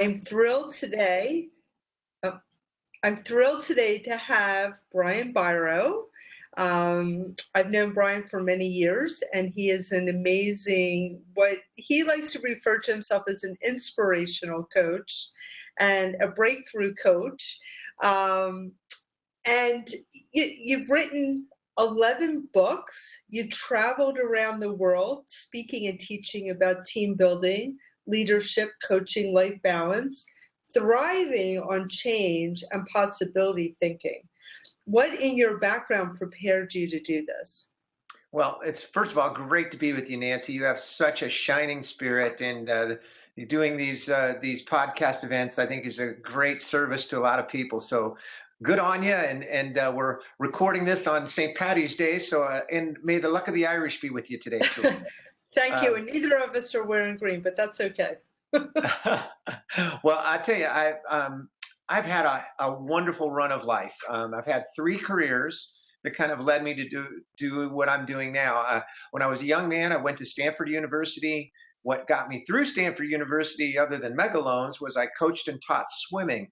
I'm thrilled today. uh, I'm thrilled today to have Brian Biro. I've known Brian for many years, and he is an amazing, what he likes to refer to himself as an inspirational coach and a breakthrough coach. Um, and you've written 11 books. You traveled around the world speaking and teaching about team building, leadership, coaching, life balance, thriving on change and possibility thinking. What in your background prepared you to do this? Well, it's first of all great to be with you, Nancy. You have such a shining spirit, and you're doing these podcast events. I think is a great service to a lot of people. So good on you. And we're recording this on St. Paddy's Day. So and may the luck of the Irish be with you today, too. Thank you. And neither of us are wearing green, but that's okay. Well, I tell you, I've had a wonderful run of life. I've had 3 careers that kind of led me to do what I'm doing now. When I was a young man, I went to Stanford University. What got me through Stanford University, other than mega loans, was I coached and taught swimming.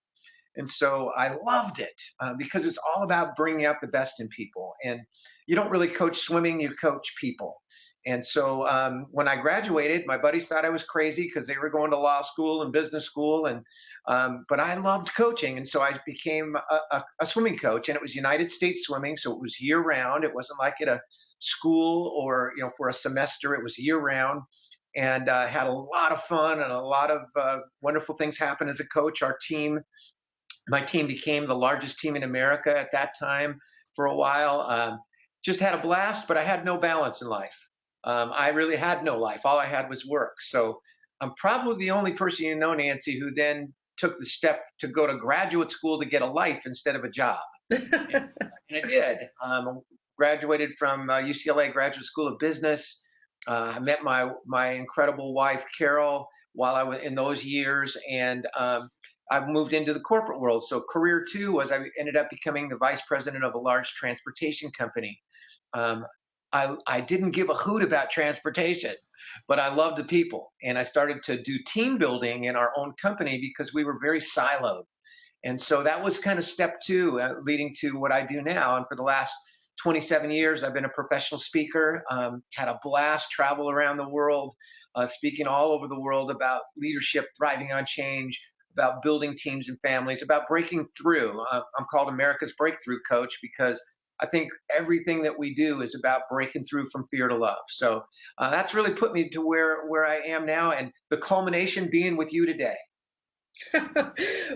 And so I loved it because it's all about bringing out the best in people. And you don't really coach swimming, you coach people. And so when I graduated, my buddies thought I was crazy because they were going to law school and business school. But I loved coaching. And so I became a swimming coach, and it was United States swimming. So it was year round. It wasn't like at a school or, for a semester. It was year round, and had a lot of fun and a lot of wonderful things happen as a coach. My team became the largest team in America at that time for a while. Just had a blast, but I had no balance in life. I really had no life. All I had was work. So I'm probably the only person Nancy, who then took the step to go to graduate school to get a life instead of a job. And I did. Graduated from UCLA Graduate School of Business. I met my incredible wife, Carol, while I was in those years. And I moved into the corporate world. So career 2 was I ended up becoming the vice president of a large transportation company. I didn't give a hoot about transportation, but I loved the people. And I started to do team building in our own company because we were very siloed. And so that was kind of step 2, leading to what I do now. And for the last 27 years, I've been a professional speaker, had a blast, travel around the world, speaking all over the world about leadership, thriving on change, about building teams and families, about breaking through. I'm called America's Breakthrough Coach because I think everything that we do is about breaking through from fear to love. So that's really put me to where I am now, and the culmination being with you today.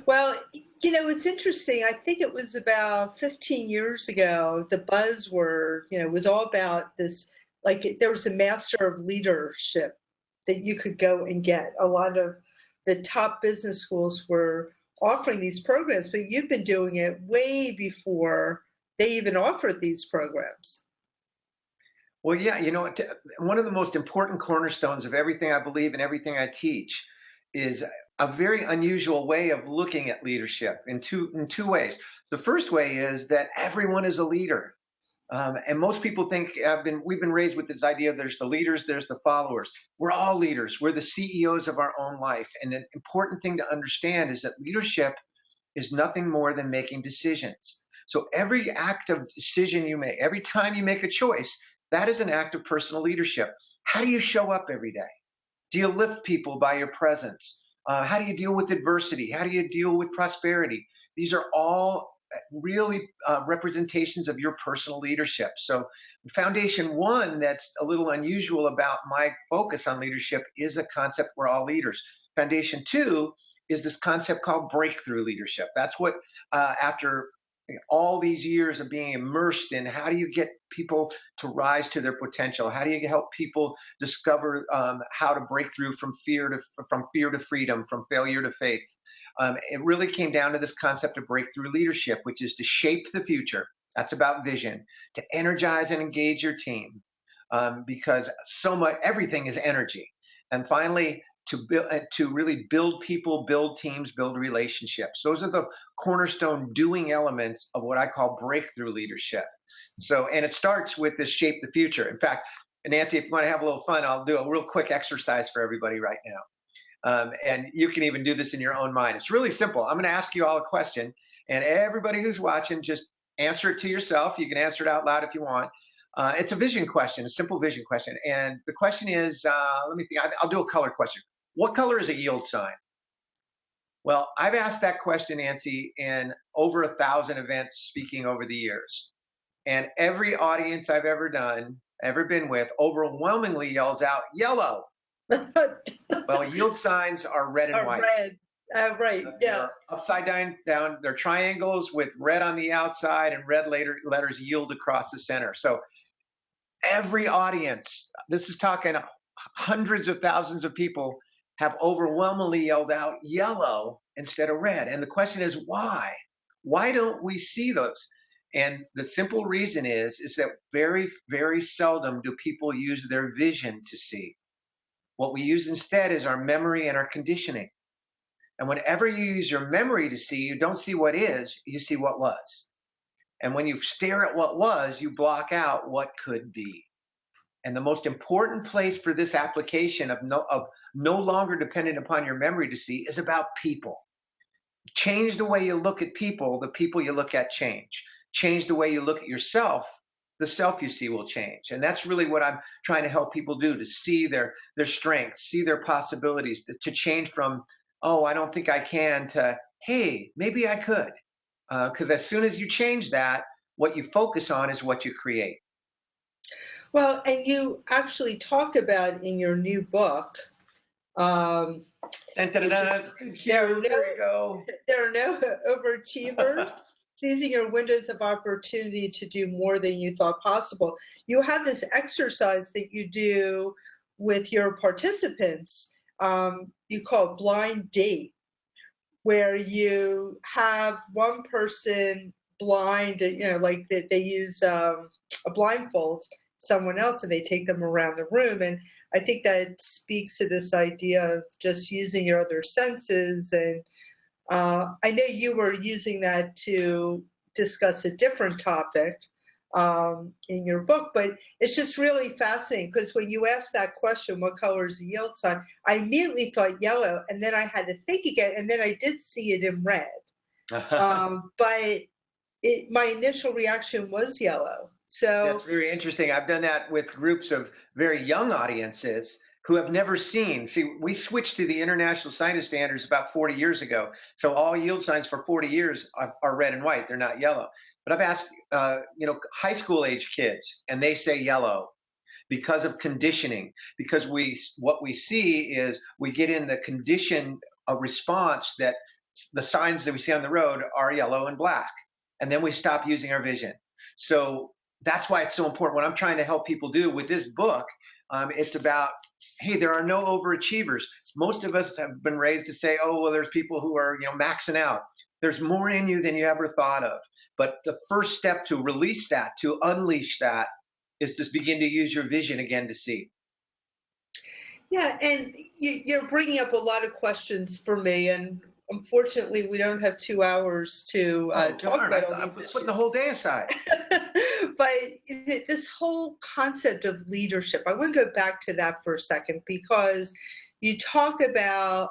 Well, it's interesting. I think it was about 15 years ago, the buzzword, was all about this, like there was a master of leadership that you could go and get. A lot of the top business schools were offering these programs, but you've been doing it way before they even offered these programs. Well, yeah, one of the most important cornerstones of everything I believe and everything I teach is a very unusual way of looking at leadership in two ways. The first way is that everyone is a leader. And most people think we've been raised with this idea: there's the leaders, there's the followers. We're all leaders. We're the CEOs of our own life. And an important thing to understand is that leadership is nothing more than making decisions. So every act of decision you make, every time you make a choice, that is an act of personal leadership. How do you show up every day? Do you lift people by your presence? How do you deal with adversity? How do you deal with prosperity? These are all really representations of your personal leadership. So foundation 1 that's a little unusual about my focus on leadership is a concept we're all leaders. Foundation 2 is this concept called breakthrough leadership. That's what after all these years of being immersed in, how do you get people to rise to their potential? How do you help people discover how to break through from fear to freedom, from failure to faith? It really came down to this concept of breakthrough leadership, which is to shape the future. That's about vision, to energize and engage your team, because everything is energy. And finally, to really build people, build teams, build relationships. Those are the cornerstone doing elements of what I call breakthrough leadership. So, and it starts with this shape the future. In fact, Nancy, if you want to have a little fun, I'll do a real quick exercise for everybody right now. And you can even do this in your own mind. It's really simple. I'm going to ask you all a question, and everybody who's watching, just answer it to yourself. You can answer it out loud if you want. It's a vision question, a simple vision question. And the question is, let me think, I'll do a color question. What color is a yield sign? Well, I've asked that question, Nancy, in over 1,000 events speaking over the years. And every audience I've ever been with, overwhelmingly yells out yellow. Well, yield signs are red and Are white. red. Right. Yeah. They're upside down. They're triangles with red on the outside and red letters yield across the center. So every audience, this is talking hundreds of thousands of people, have overwhelmingly yelled out yellow instead of red. And the question is why? Why don't we see those? And the simple reason is that very, very seldom do people use their vision to see. What we use instead is our memory and our conditioning. And whenever you use your memory to see, you don't see what is, you see what was. And when you stare at what was, you block out what could be. And the most important place for this application of no longer dependent upon your memory to see is about people. Change the way you look at people, the people you look at change. Change the way you look at yourself, the self you see will change. And that's really what I'm trying to help people do, to see their strengths, see their possibilities, to change from, oh, I don't think I can, to, hey, maybe I could. Because as soon as you change that, what you focus on is what you create. Well, and you actually talk about in your new book, There you go. There are no overachievers. Seizing your windows of opportunity to do more than you thought possible. You have this exercise that you do with your participants. You call blind date, where you have one person blind, like they use a blindfold someone else and they take them around the room. And I think that speaks to this idea of just using your other senses. And I know you were using that to discuss a different topic in your book, but it's just really fascinating because when you asked that question, what color is a yield sign, I immediately thought yellow, and then I had to think again, and then I did see it in red. But my initial reaction was yellow. So that's very interesting. I've done that with groups of very young audiences who have never seen. See, we switched to the International Sinus Standards about 40 years ago. So all yield signs for 40 years are red and white. They're not yellow. But I've asked, high school age kids, and they say yellow because of conditioning. Because what we see is we get in the condition of response that the signs that we see on the road are yellow and black. And then we stop using our vision. So that's why it's so important. What I'm trying to help people do with this book, it's about, hey, there are no overachievers. Most of us have been raised to say, oh, well, there's people who are, maxing out. There's more in you than you ever thought of. But the first step to release that, to unleash that, is to begin to use your vision again to see. Yeah, and you're bringing up a lot of questions for me, and unfortunately, we don't have 2 hours to talk about all these issues. I'm putting the whole day aside. But this whole concept of leadership, I want to go back to that for a second, because you talk about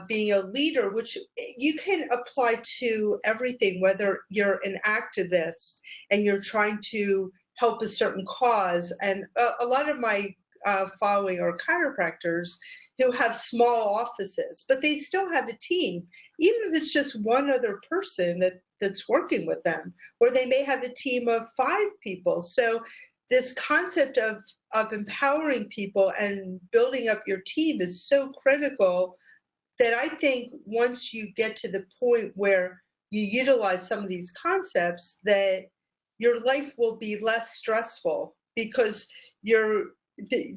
being a leader, which you can apply to everything, whether you're an activist and you're trying to help a certain cause. And a lot of my following are chiropractors who have small offices, but they still have a team, even if it's just one other person that's working with them, or they may have a team of 5 people. So this concept of empowering people and building up your team is so critical that I think once you get to the point where you utilize some of these concepts, that your life will be less stressful, because they're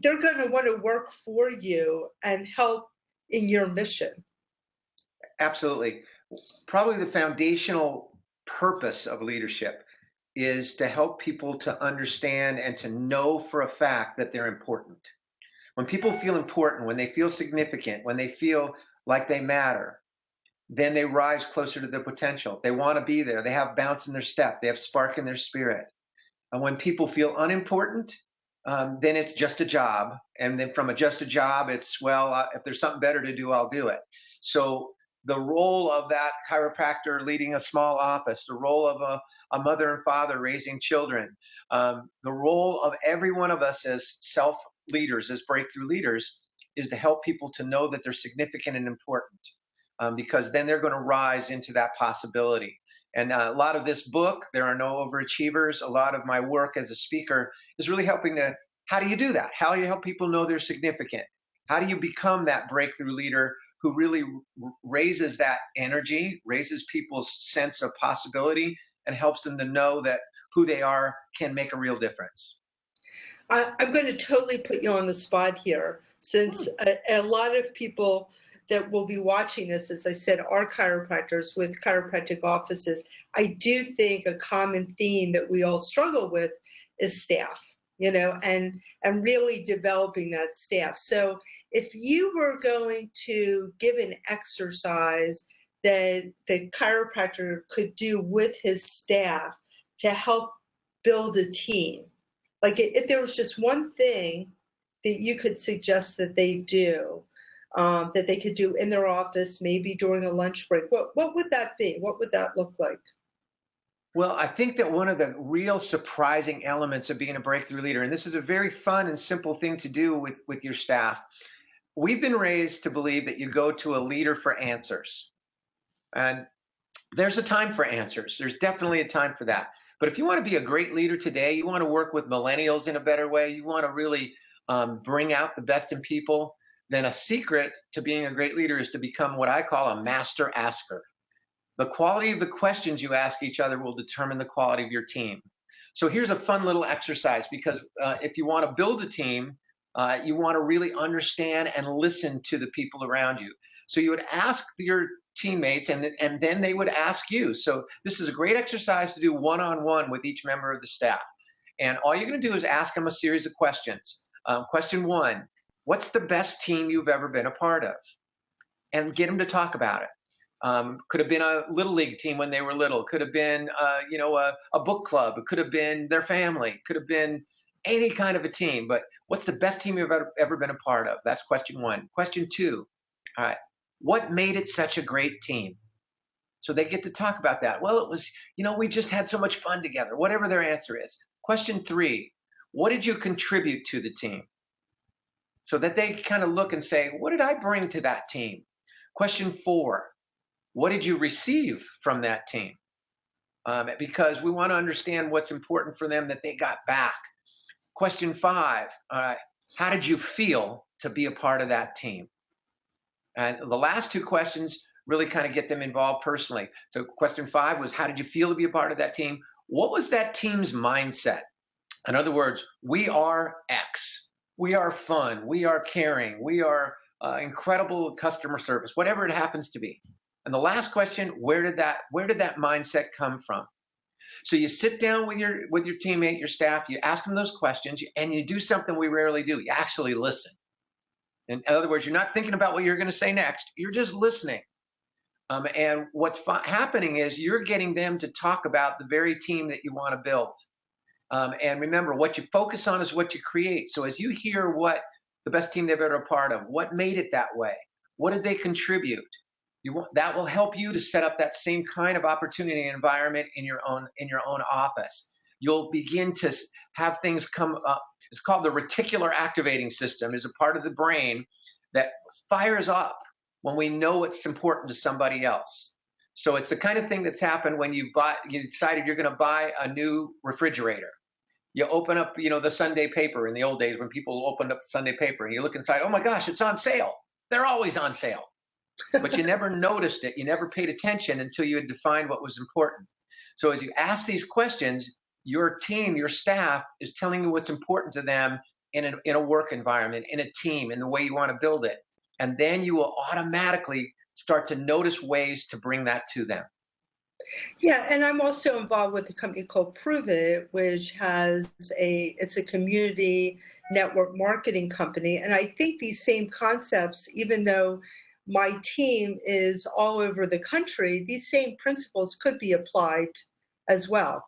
going to want to work for you and help in your mission. Absolutely. Probably the foundational purpose of leadership is to help people to understand and to know for a fact that they're important. When people feel important, when they feel significant, when they feel like they matter, then they rise closer to their potential. They want to be there. They have bounce in their step. They have spark in their spirit. And when people feel unimportant, then it's just a job. And then from a just a job, it's, well, if there's something better to do, I'll do it. So the role of that chiropractor leading a small office, the role of a mother and father raising children, the role of every one of us as self leaders, as breakthrough leaders, is to help people to know that they're significant and important, because then they're going to rise into that possibility. And a lot of this book, There Are No Overachievers, a lot of my work as a speaker is really helping to, how do you do that? How do you help people know they're significant? How do you become that breakthrough leader who really raises that energy, raises people's sense of possibility, and helps them to know that who they are can make a real difference? I'm going to totally put you on the spot here, since a lot of people that will be watching this, as I said, are chiropractors with chiropractic offices. I do think a common theme that we all struggle with is staff, and really developing that staff. So if you were going to give an exercise that the chiropractor could do with his staff to help build a team, like if there was just one thing that you could suggest that they do, that they could do in their office, maybe during a lunch break, what would that be? What would that look like? Well, I think that one of the real surprising elements of being a breakthrough leader, and this is a very fun and simple thing to do with your staff, we've been raised to believe that you go to a leader for answers. And there's a time for answers. There's definitely a time for that. But if you want to be a great leader today, you want to work with millennials in a better way, you want to really bring out the best in people, then a secret to being a great leader is to become what I call a master asker. The quality of the questions you ask each other will determine the quality of your team. So here's a fun little exercise, because if you want to build a team, you want to really understand and listen to the people around you. So you would ask your teammates, and then they would ask you. So this is a great exercise to do one-on-one with each member of the staff. And all you're going to do is ask them a series of questions. Question one, what's the best team you've ever been a part of? And get them to talk about it. Could have been a little league team when they were little. Could have been, a book club. It could have been their family. Could have been any kind of a team. But what's the best team you've ever been a part of? That's question one. Question two, all right, what made it such a great team? So they get to talk about that. Well, it was, we just had so much fun together, whatever their answer is. Question three, what did you contribute to the team? So that they kind of look and say, what did I bring to that team? Question four, what did you receive from that team? Because we want to understand what's important for them that they got back. Question five, how did you feel to be a part of that team? And the last two questions really kind of get them involved personally. So question five was, how did you feel to be a part of that team? What was that team's mindset? In other words, we are X. We are fun. We are caring. We are incredible customer service, whatever it happens to be. And the last question, where did that mindset come from? So you sit down with your teammate, your staff, you ask them those questions, and you do something we rarely do. You actually listen. In other words, you're not thinking about what you're going to say next. You're just listening. And what's happening is you're getting them to talk about the very team that you want to build. And remember, what you focus on is what you create. So as you hear what the best team they've ever been a part of, what made it that way, what did they contribute, that will help you to set up that same kind of opportunity and environment in your own office. You'll begin to have things come up. It's called the reticular activating system, is a part of the brain that fires up when we know what's important to somebody else. So it's the kind of thing that's happened when you decided you're going to buy a new refrigerator. You open up, the Sunday paper in the old days when people opened up the Sunday paper, and you look inside, oh my gosh, it's on sale. They're always on sale. But you never noticed it. You never paid attention until you had defined what was important. So as you ask these questions, your team, your staff is telling you what's important to them in a work environment, in a team, in the way you want to build it. And then you will automatically start to notice ways to bring that to them. Yeah, and I'm also involved with a company called Prove It, which it's a community network marketing company. And I think these same concepts, even though my team is all over the country, these same principles could be applied as well.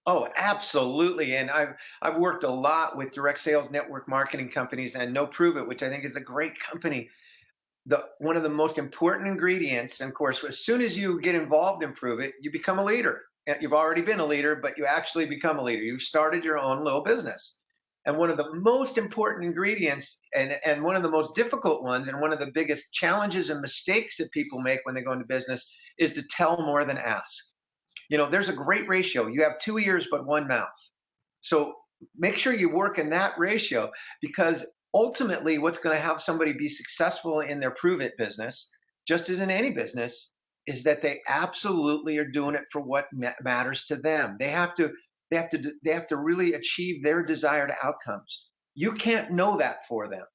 Oh, absolutely. And I've worked a lot with direct sales network marketing companies and No Prove It, which I think is a great company. One of the most important ingredients, and of course, as soon as you get involved in Prove It, you become a leader. You've already been a leader, but you actually become a leader. You've started your own little business. And one of the most important ingredients and one of the most difficult ones and one of the biggest challenges and mistakes that people make when they go into business is to tell more than ask. There's a great ratio. You have two ears, but one mouth. So make sure you work in that ratio, because ultimately what's going to have somebody be successful in their prove it business, just as in any business, is that they absolutely are doing it for what matters to them. They have to really achieve their desired outcomes. You can't know that for them.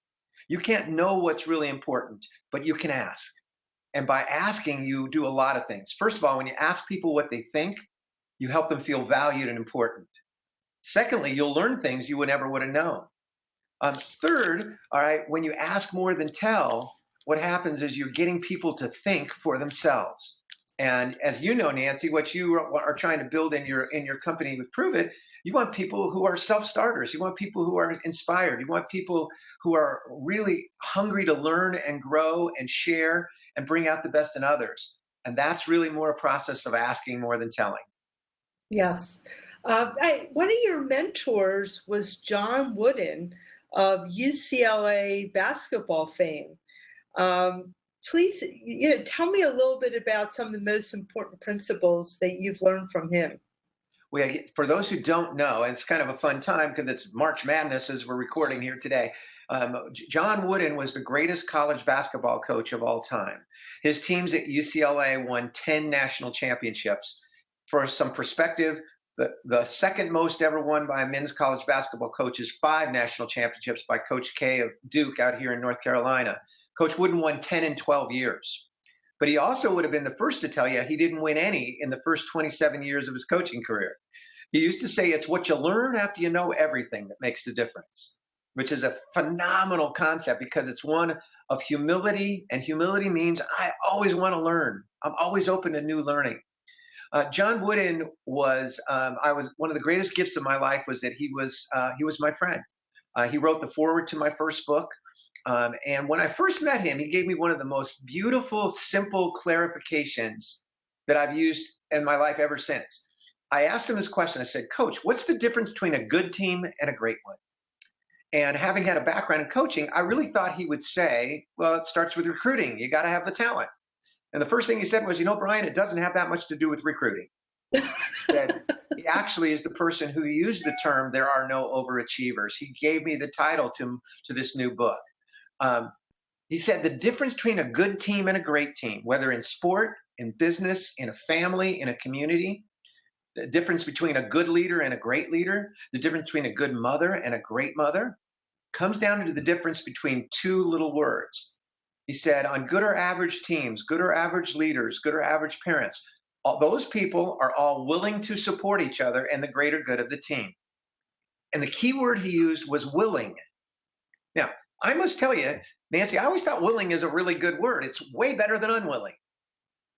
You can't know what's really important, but you can ask. And by asking, you do a lot of things. First of all, when you ask people what they think, you help them feel valued and important. Secondly, you'll learn things you never would have known. Third, all right, when you ask more than tell, what happens is you're getting people to think for themselves. And as you know, Nancy, what you are trying to build in your company with Prove It, you want people who are self-starters. You want people who are inspired. You want people who are really hungry to learn and grow and share and bring out the best in others. And that's really more a process of asking more than telling. Yes. One of your mentors was John Wooden of UCLA basketball fame. Please, tell me a little bit about some of the most important principles that you've learned from him. For those who don't know, and it's kind of a fun time because it's March Madness as we're recording here today. John Wooden was the greatest college basketball coach of all time. His teams at UCLA won 10 national championships. For some perspective, the second most ever won by a men's college basketball coach is 5 national championships by Coach K of Duke out here in North Carolina. Coach Wooden won 10 in 12 years. But he also would have been the first to tell you he didn't win any in the first 27 years of his coaching career. He used to say it's what you learn after you know everything that makes the difference, which is a phenomenal concept because it's one of humility, and humility means I always want to learn. I'm always open to new learning. John Wooden was one of the greatest gifts of my life was that he was my friend. He wrote the foreword to my first book. And when I first met him, he gave me one of the most beautiful, simple clarifications that I've used in my life ever since. I asked him this question. I said, Coach, what's the difference between a good team and a great one? And having had a background in coaching, I really thought he would say, well, it starts with recruiting. You got to have the talent. And the first thing he said was, Brian, it doesn't have that much to do with recruiting. That he actually is the person who used the term, there are no overachievers. He gave me the title to this new book. He said the difference between a good team and a great team, whether in sport, in business, in a family, in a community, the difference between a good leader and a great leader, the difference between a good mother and a great mother, comes down to the difference between two little words. He said on good or average teams, good or average leaders, good or average parents, those people are all willing to support each other and the greater good of the team. And the key word he used was willing. Now, I must tell you, Nancy, I always thought willing is a really good word. It's way better than unwilling.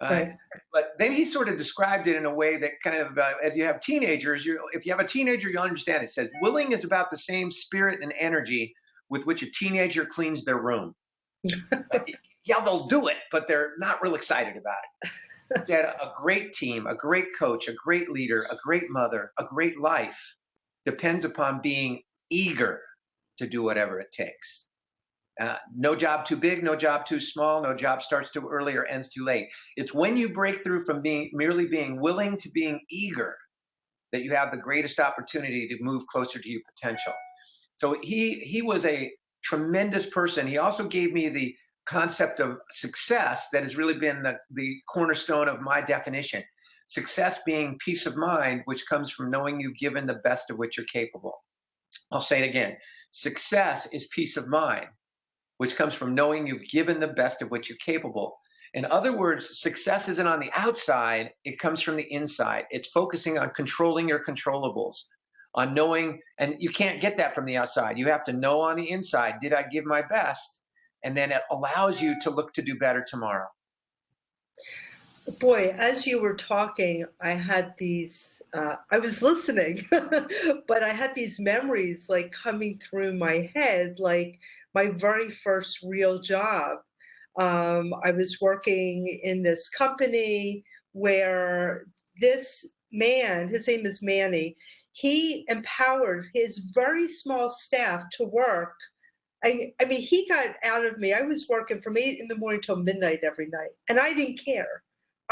Right. But then he sort of described it in a way that kind of, as you have teenagers, if you have a teenager, you'll understand it. It says willing is about the same spirit and energy with which a teenager cleans their room. Yeah, they'll do it, but they're not real excited about it. That a great team, a great coach, a great leader, a great mother, a great life depends upon being eager to do whatever it takes. No job too big, no job too small, no job starts too early or ends too late. It's when you break through from merely being willing to being eager that you have the greatest opportunity to move closer to your potential. So he was a tremendous person. He also gave me the concept of success that has really been the cornerstone of my definition. Success being peace of mind, which comes from knowing you've given the best of which you're capable. I'll say it again. Success is peace of mind, which comes from knowing you've given the best of which you're capable. In other words, success isn't on the outside, it comes from the inside. It's focusing on controlling your controllables, on knowing, and you can't get that from the outside. You have to know on the inside, did I give my best? And then it allows you to look to do better tomorrow. Boy, as you were talking, I had these, I was listening, but I had these memories like coming through my head, like my very first real job. I was working in this company where this man, his name is Manny, he empowered his very small staff to work. I mean, he got out of me. I was working from 8 in the morning till midnight every night, and I didn't care.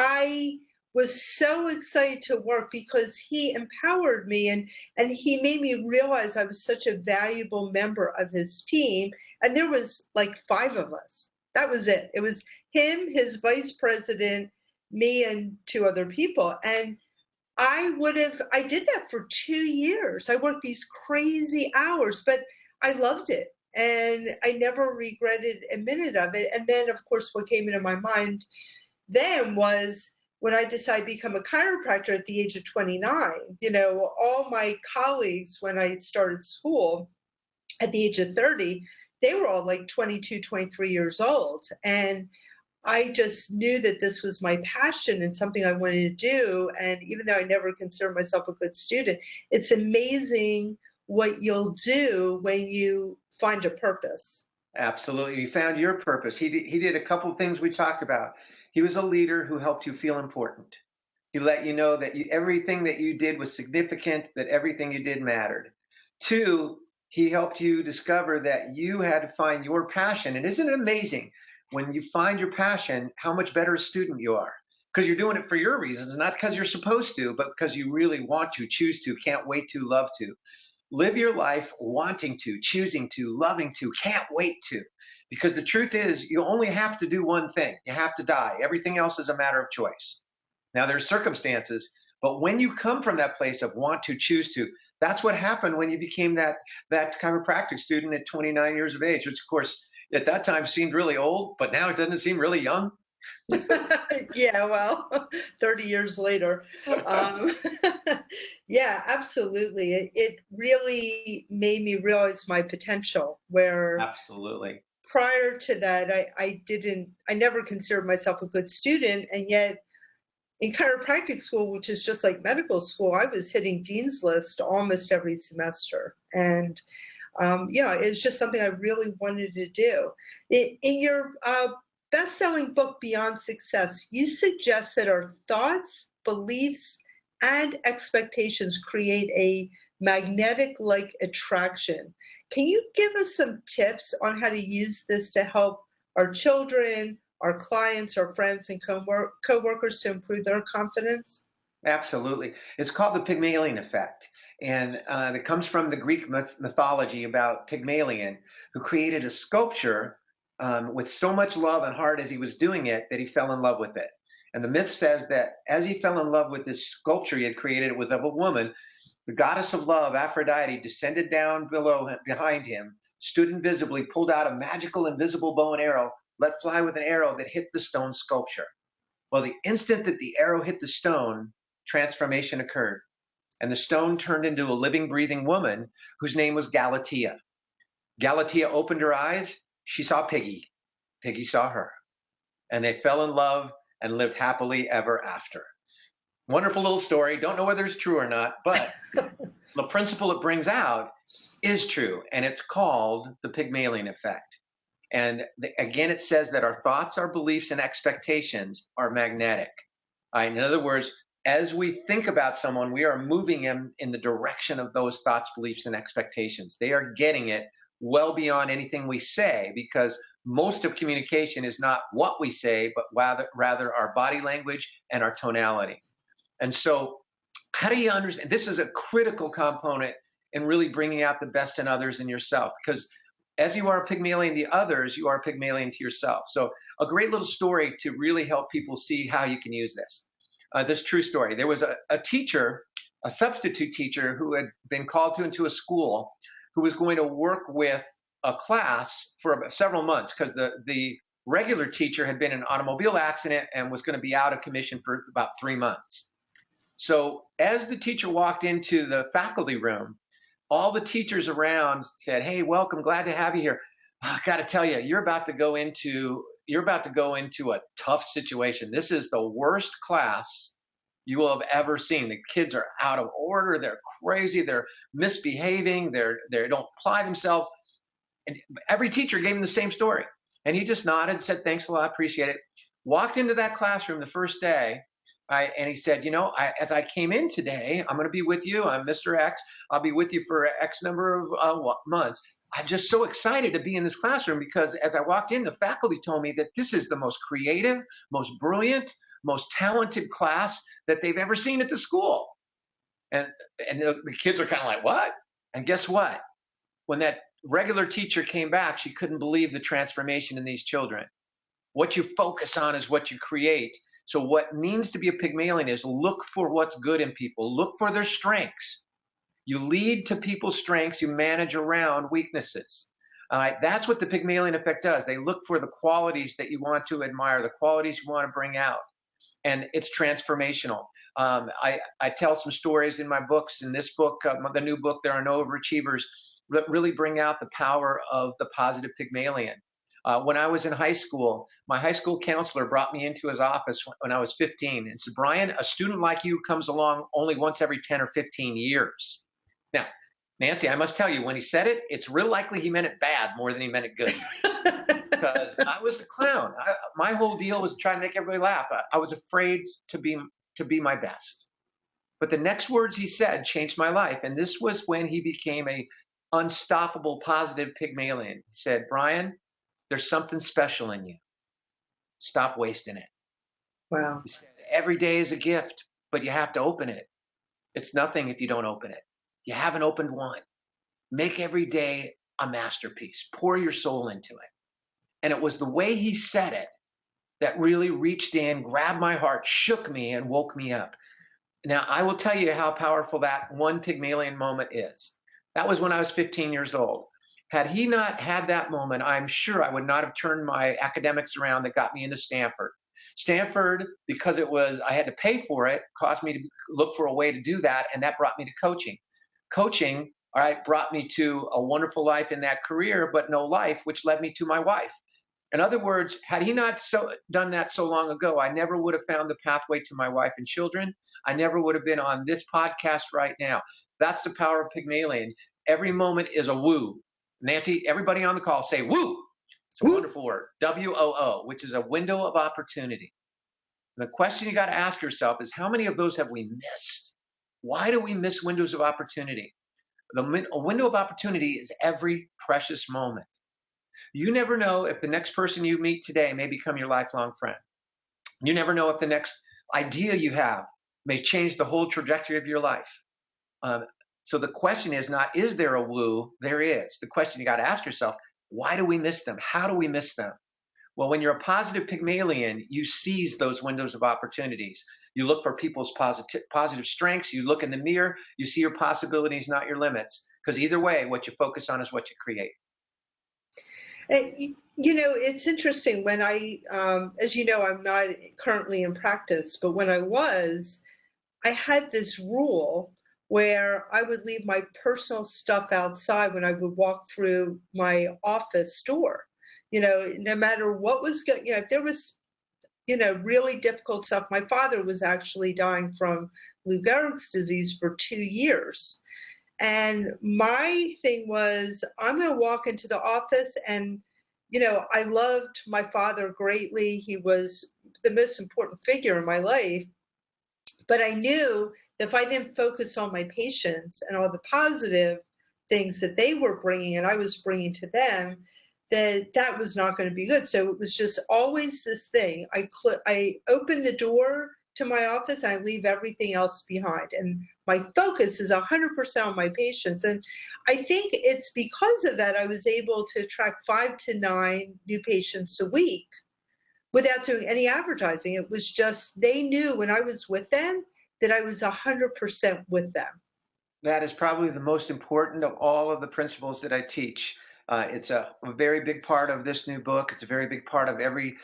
I was so excited to work because he empowered me and he made me realize I was such a valuable member of his team. And there was like five of us. That was it. It was him, his vice president, me, and two other people. And I did that for 2 years. I worked these crazy hours, but I loved it. And I never regretted a minute of it. And then, of course, what came into my mind then was when I decided to become a chiropractor at the age of 29. You know, all my colleagues, when I started school at the age of 30, they were all like 22, 23 years old. And I just knew that this was my passion and something I wanted to do. And even though I never considered myself a good student, it's amazing what you'll do when you find a purpose. Absolutely. You found your purpose. He did a couple of things we talked about. He was a leader who helped you feel important. He let you know that everything that you did was significant, that everything you did mattered. Two, he helped you discover that you had to find your passion. And isn't it amazing when you find your passion, how much better a student you are? Because you're doing it for your reasons, not because you're supposed to, but because you really want to, choose to, can't wait to, love to. Live your life wanting to, choosing to, loving to, can't wait to. Because the truth is, you only have to do one thing. You have to die. Everything else is a matter of choice. Now, there's circumstances, but when you come from that place of want to, choose to, that's what happened when you became that chiropractic student at 29 years of age, which, of course, at that time seemed really old, but now it doesn't seem really young. Yeah, well, 30 years later. Um, yeah, absolutely. It really made me realize my potential, where Absolutely. prior to that, I never considered myself a good student. And yet, in chiropractic school, which is just like medical school, I was hitting Dean's List almost every semester. And yeah, it's just something I really wanted to do. In your best-selling book, Beyond Success, you suggest that our thoughts, beliefs, and expectations create a magnetic-like attraction. Can you give us some tips on how to use this to help our children, our clients, our friends, and coworkers to improve their confidence? Absolutely. It's called the Pygmalion effect. And it comes from the Greek mythology about Pygmalion, who created a sculpture with so much love and heart as he was doing it that he fell in love with it. And the myth says that as he fell in love with this sculpture he had created, it was of a woman, the goddess of love, Aphrodite, descended down behind him, stood invisibly, pulled out a magical invisible bow and arrow, let fly with an arrow that hit the stone sculpture. Well, the instant that the arrow hit the stone, transformation occurred. And the stone turned into a living, breathing woman whose name was Galatea. Galatea opened her eyes. She saw Piggy. Piggy saw her. And they fell in love and lived happily ever after. Wonderful little story. Don't know whether it's true or not, but the principle it brings out is true. And it's called the Pygmalion effect. And again, it says that our thoughts, our beliefs, and expectations are magnetic. In other words, as we think about someone, we are moving them in the direction of those thoughts, beliefs, and expectations. They are getting it well beyond anything we say, because most of communication is not what we say, but rather our body language and our tonality. And so how do you understand? This is a critical component in really bringing out the best in others and yourself, because as you are a Pygmalion to others, you are a Pygmalion to yourself. So a great little story to really help people see how you can use this. This true story. There was a teacher, a substitute teacher, who had been called into a school, who was going to work with a class for several months because the regular teacher had been in an automobile accident and was going to be out of commission for about 3 months. So as the teacher walked into the faculty room, all the teachers around said, "Hey, welcome, glad to have you here. I got to tell you, you're about to go into you're about to go into a tough situation. This is the worst class you will have ever seen. The kids are out of order. They're crazy. They're misbehaving. They don't apply themselves. And every teacher gave him the same story. And he just nodded, said, thanks a lot, appreciate it. Walked into that classroom the first day, and he said, as I came in today, I'm going to be with you. I'm Mr. X. I'll be with you for X number of months. I'm just so excited to be in this classroom because as I walked in, the faculty told me that this is the most creative, most brilliant, most talented class that they've ever seen at the school. And the kids are kind of like, what? And guess what? When that regular teacher came back, she couldn't believe the transformation in these children. What you focus on is what you create. So what it means to be a Pygmalion is look for what's good in people. Look for their strengths. You lead to people's strengths. You manage around weaknesses. That's what the Pygmalion effect does. They look for the qualities that you want to admire, the qualities you want to bring out. And it's transformational. I tell some stories in my books. In this book, the new book, There Are No Overachievers, that really bring out the power of the positive Pygmalion. When I was in high school, my high school counselor brought me into his office when I was 15 and said, Brian, a student like you comes along only once every 10 or 15 years. Now, Nancy, I must tell you, when he said it, it's real likely he meant it bad more than he meant it good. Because I was the clown. My whole deal was trying to make everybody laugh. I was afraid to be my best. But the next words he said changed my life. And this was when he became a unstoppable positive Pygmalion. He said, Brian, there's something special in you. Stop wasting it. Wow. He said, every day is a gift, but you have to open it. It's nothing if you don't open it. You haven't opened one. Make every day a masterpiece. Pour your soul into it. And it was the way he said it that really reached in, grabbed my heart, shook me, and woke me up. Now, I will tell you how powerful that one Pygmalion moment is. That was when I was 15 years old. Had he not had that moment, I'm sure I would not have turned my academics around that got me into Stanford. Stanford, because I had to pay for it, caused me to look for a way to do that, and that brought me to coaching. Coaching, all right, brought me to a wonderful life in that career, but no life, which led me to my wife. In other words, had he not done that so long ago, I never would have found the pathway to my wife and children. I never would have been on this podcast right now. That's the power of Pygmalion. Every moment is a woo. Nancy, everybody on the call say woo. It's a wonderful word, W-O-O, which is a window of opportunity. And the question you got to ask yourself is, how many of those have we missed? Why do we miss windows of opportunity? A window of opportunity is every precious moment. You never know if the next person you meet today may become your lifelong friend. You never know if the next idea you have may change the whole trajectory of your life. So the question is not, is there a woo? There is. The question you got to ask yourself, why do we miss them? How do we miss them? Well, when you're a positive Pygmalion, you seize those windows of opportunities. You look for people's positive strengths. You look in the mirror. You see your possibilities, not your limits. Because either way, what you focus on is what you create. It's interesting when as you know, I'm not currently in practice, but when I had this rule where I would leave my personal stuff outside when I would walk through my office door. No matter what was going, if there was, really difficult stuff. My father was actually dying from Lou Gehrig's disease for 2 years. And my thing was, I'm going to walk into the office and, I loved my father greatly. He was the most important figure in my life. But I knew if I didn't focus on my patients and all the positive things that they were bringing and I was bringing to them, that was not going to be good. So it was just always this thing. I open the door to my office and I leave everything else behind. And my focus is 100% on my patients. And I think it's because of that I was able to attract 5 to 9 new patients a week without doing any advertising. It was just, they knew when I was with them that I was 100% with them. That is probably the most important of all of the principles that I teach. It's a very big part of this new book. It's a very big part of every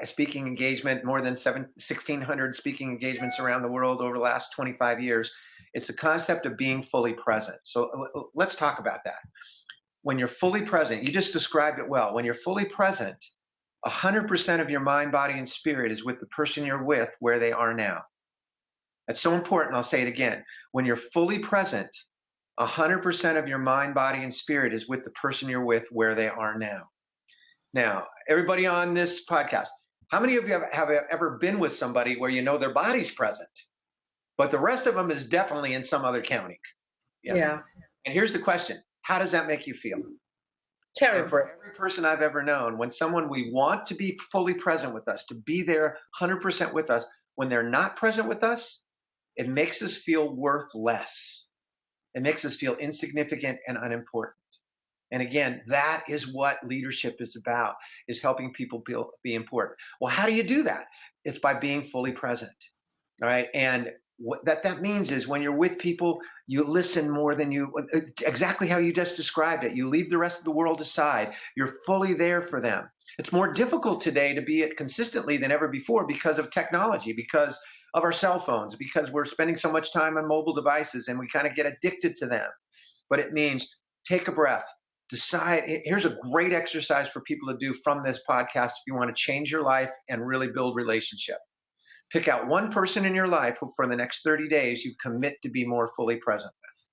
speaking engagement, more than 1,600 speaking engagements around the world over the last 25 years. It's the concept of being fully present. So let's talk about that. When you're fully present, you just described it well. When you're fully present, 100% of your mind, body, and spirit is with the person you're with where they are now. That's so important. I'll say it again. When you're fully present, 100% of your mind, body, and spirit is with the person you're with where they are now. Now, everybody on this podcast, how many of you have ever been with somebody where you know their body's present, but the rest of them is definitely in some other county? Yeah. And here's the question. How does that make you feel? Terrible. And for every person I've ever known, when someone we want to be fully present with us, to be there 100% with us, when they're not present with us, it makes us feel worth less. It makes us feel insignificant and unimportant. And again, that is what leadership is about, is helping people be important. Well, how do you do that? It's by being fully present. All right. And what that means is when you're with people, you listen more than exactly how you just described it. You leave the rest of the world aside. You're fully there for them. It's more difficult today to be it consistently than ever before because of technology, because of our cell phones, because we're spending so much time on mobile devices and we kind of get addicted to them. But it means take a breath, decide. Here's a great exercise for people to do from this podcast if you want to change your life and really build relationship. Pick out one person in your life who for the next 30 days you commit to be more fully present with.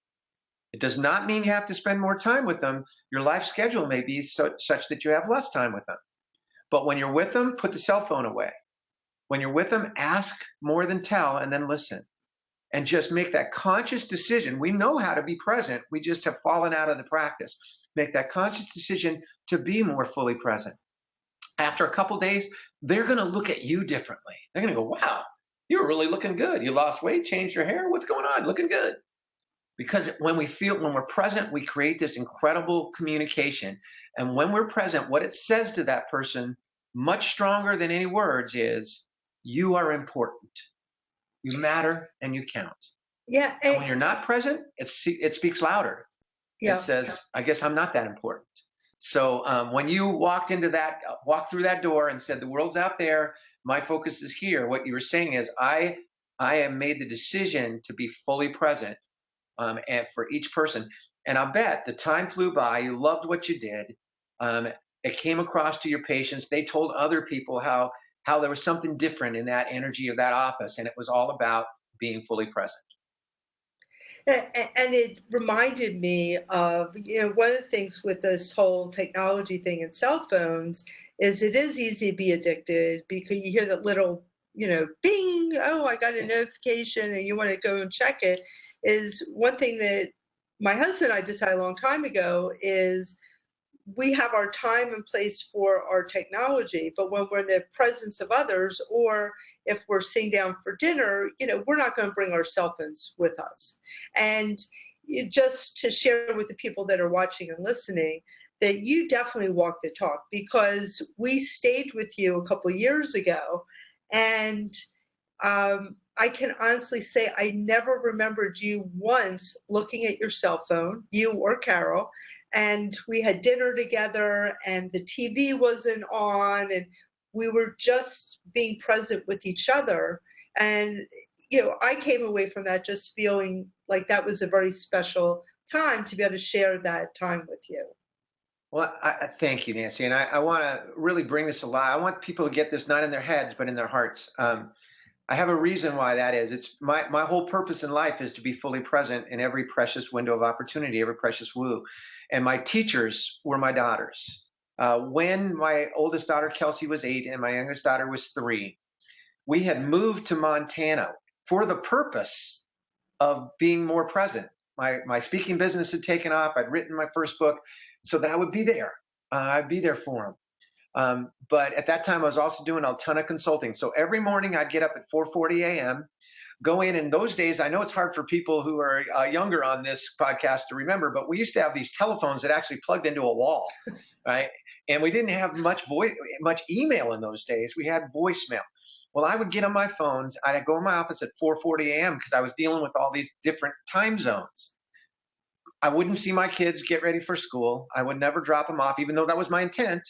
It does not mean you have to spend more time with them. Your life schedule may be such that you have less time with them. But when you're with them, put the cell phone away. When you're with them, ask more than tell, and then listen. And just make that conscious decision. We know how to be present. We just have fallen out of the practice. Make that conscious decision to be more fully present. After a couple days, they're going to look at you differently. They're going to go, wow, you're really looking good. You lost weight, changed your hair. What's going on? Looking good. Because when we're present, we create this incredible communication. And when we're present, what it says to that person, much stronger than any words, is you are important. You matter and you count. Yeah. And when you're not present, it speaks louder. Yeah. It says, I guess I'm not that important. So when you walked through that door and said, the world's out there, my focus is here, what you were saying is, I have made the decision to be fully present and for each person. And I'll bet the time flew by. You loved what you did. It came across to your patients. They told other people how there was something different in that energy of that office. And it was all about being fully present. And it reminded me of, one of the things with this whole technology thing and cell phones is it is easy to be addicted because you hear that little, bing, oh, I got a notification and you want to go and check it. Is one thing that my husband and I decided a long time ago is we have our time and place for our technology, but when we're in the presence of others, or if we're sitting down for dinner, we're not going to bring our cell phones with us. And just to share with the people that are watching and listening, that you definitely walk the talk, because we stayed with you a couple of years ago, and I can honestly say I never remembered you once looking at your cell phone, you or Carol, and we had dinner together and the TV wasn't on and we were just being present with each other. And, I came away from that just feeling like that was a very special time to be able to share that time with you. Well, I thank you, Nancy. And I want to really bring this alive. I want people to get this not in their heads, but in their hearts. I have a reason why that is. It's my whole purpose in life is to be fully present in every precious window of opportunity, every precious woo. And my teachers were my daughters. When my oldest daughter, Kelsey, was 8 and my youngest daughter was 3, we had moved to Montana for the purpose of being more present. My speaking business had taken off. I'd written my first book so that I would be there. I'd be there for them. But at that time, I was also doing a ton of consulting. So every morning I'd get up at 4:40 a.m., go in. In those days, I know it's hard for people who are younger on this podcast to remember, but we used to have these telephones that actually plugged into a wall, right? And we didn't have much email in those days. We had voicemail. Well, I would get on my phones. I'd go in my office at 4:40 a.m. because I was dealing with all these different time zones. I wouldn't see my kids get ready for school. I would never drop them off, even though that was my intent.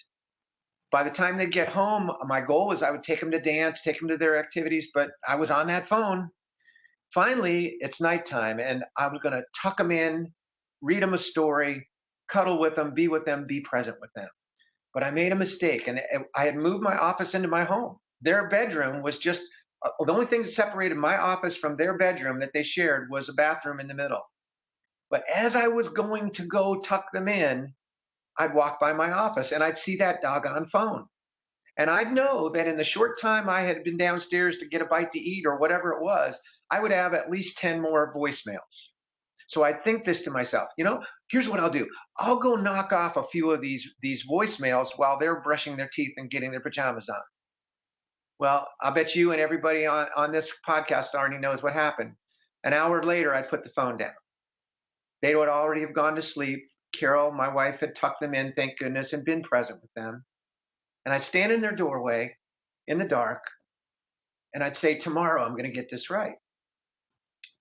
By the time they'd get home, my goal was I would take them to dance, take them to their activities, but I was on that phone. Finally, it's nighttime, and I was going to tuck them in, read them a story, cuddle with them, be present with them. but I made a mistake, and I had moved my office into my home. Their bedroom was just the only thing that separated my office from their bedroom that they shared was a bathroom in the middle. But as I was going to go tuck them in, I'd walk by my office and I'd see that doggone phone. And I'd know that in the short time I had been downstairs to get a bite to eat or whatever it was, I would have at least 10 more voicemails. So I'd think this to myself, here's what I'll do. I'll go knock off a few of these voicemails while they're brushing their teeth and getting their pajamas on. Well, I'll bet you and everybody on this podcast already knows what happened. An hour later, I'd put the phone down. They would already have gone to sleep. Carol, my wife, had tucked them in, thank goodness, and been present with them. And I'd stand in their doorway in the dark, and I'd say, tomorrow I'm going to get this right.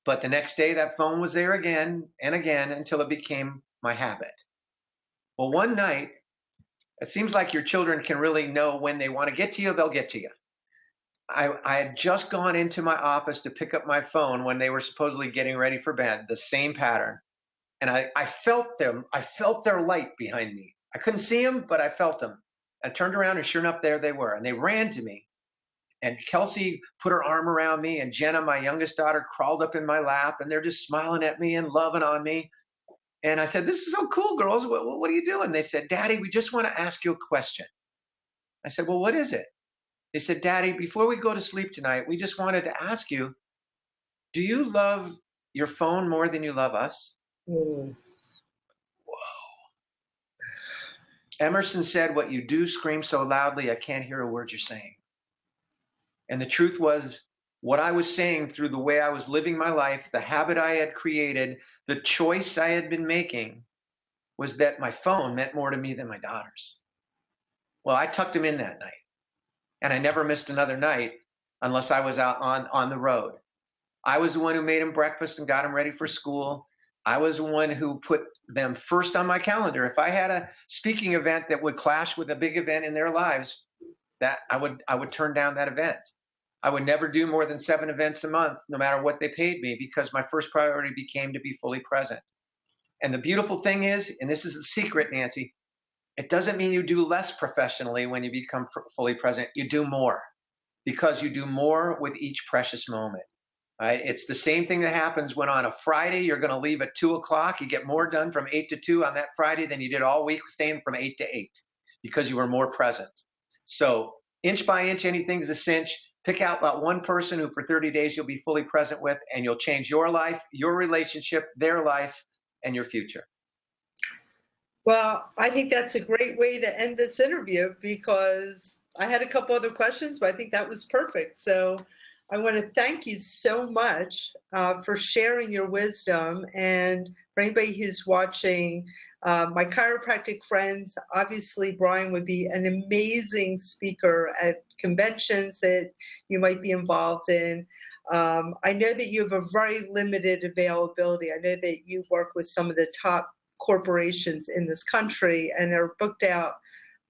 But the next day, that phone was there again and again until it became my habit. Well, one night, it seems like your children can really know when they want to get to you, they'll get to you. I had just gone into my office to pick up my phone when they were supposedly getting ready for bed, the same pattern. And I felt them. I felt their light behind me. I couldn't see them, but I felt them. I turned around, and sure enough, there they were. And they ran to me. And Kelsey put her arm around me, and Jenna, my youngest daughter, crawled up in my lap, and they're just smiling at me and loving on me. And I said, this is so cool, girls. What are you doing? They said, Daddy, we just want to ask you a question. I said, well, what is it? They said, Daddy, before we go to sleep tonight, we just wanted to ask you, do you love your phone more than you love us? Mm. Emerson said, what you do screams so loudly, I can't hear a word you're saying. And the truth was, what I was saying through the way I was living my life, the habit I had created, the choice I had been making, was that my phone meant more to me than my daughters. Well, I tucked them in that night, and I never missed another night unless I was out on the road. I was the one who made them breakfast and got them ready for school. I was the one who put them first on my calendar. If I had a speaking event that would clash with a big event in their lives, that I would turn down that event. I would never do more than 7 events a month, no matter what they paid me, because my first priority became to be fully present. And the beautiful thing is, and this is the secret, Nancy, it doesn't mean you do less professionally when you become fully present. You do more, because you do more with each precious moment. Right? It's the same thing that happens when on a Friday you're going to leave at 2 o'clock. You get more done from 8 to 2 on that Friday than you did all week staying from 8 to 8 because you were more present. So inch by inch, anything's a cinch. Pick out that one person who for 30 days you'll be fully present with, and you'll change your life, your relationship, their life, and your future. Well, I think that's a great way to end this interview, because I had a couple other questions, but I think that was perfect. So I want to thank you so much for sharing your wisdom. And for anybody who's watching, my chiropractic friends, obviously Brian would be an amazing speaker at conventions that you might be involved in. I know that you have a very limited availability. I know that you work with some of the top corporations in this country and are booked out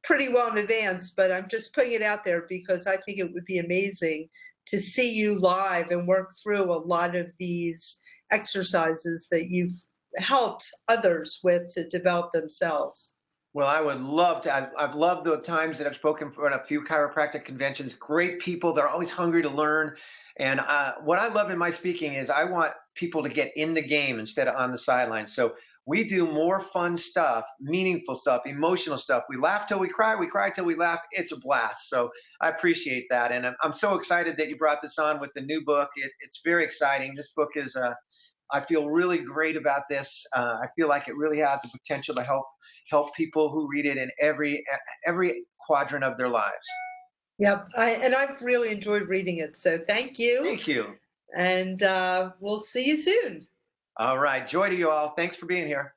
pretty well in advance, but I'm just putting it out there because I think it would be amazing to see you live and work through a lot of these exercises that you've helped others with to develop themselves. Well, I would love to. I've loved the times that I've spoken for a few chiropractic conventions. Great people. They're always hungry to learn. And what I love in my speaking is I want people to get in the game instead of on the sidelines. So we do more fun stuff, meaningful stuff, emotional stuff. We laugh till we cry till we laugh. It's a blast. So I appreciate that. And I'm so excited that you brought this on with the new book. It's very exciting. This book is, I feel really great about this. I feel like it really has the potential to help people who read it in every quadrant of their lives. Yep. And I've really enjoyed reading it. So thank you. Thank you. And we'll see you soon. All right. Joy to you all. Thanks for being here.